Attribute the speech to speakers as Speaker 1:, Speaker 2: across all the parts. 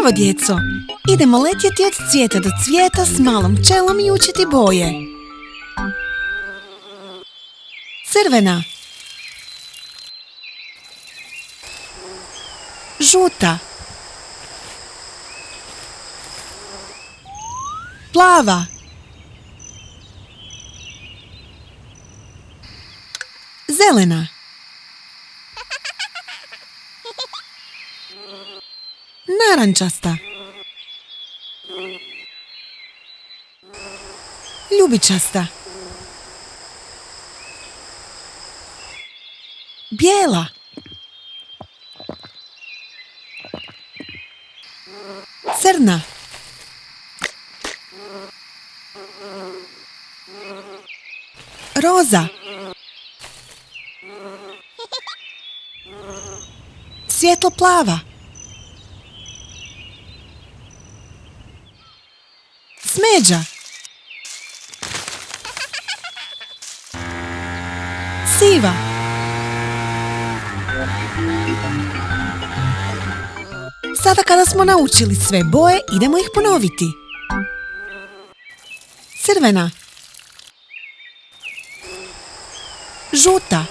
Speaker 1: Zdravo, djeco! Idemo letjeti od cvijeta do cvijeta s malom pčelom i učiti boje. Crvena, žuta, plava, zelena, narančasta, ljubičasta, bijela, crna, roza, svjetlo plava, smeđa, siva, sada kada smo naučili sve boje, idemo ih ponoviti. Crvena, žuta,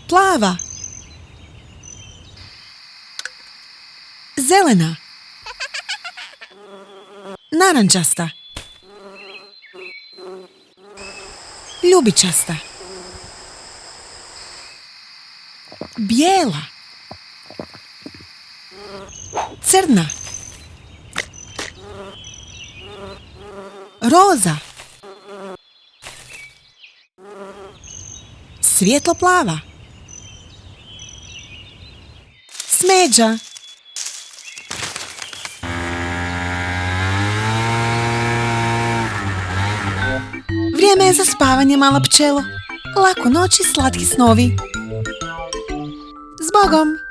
Speaker 1: plava, zelena, narančasta, ljubičasta, bijela, crna, roza, svjetlo plava, smeđa, vrijeme je za spavanje, mala pčelo. Laku noć i slatki snovi. S Bogom!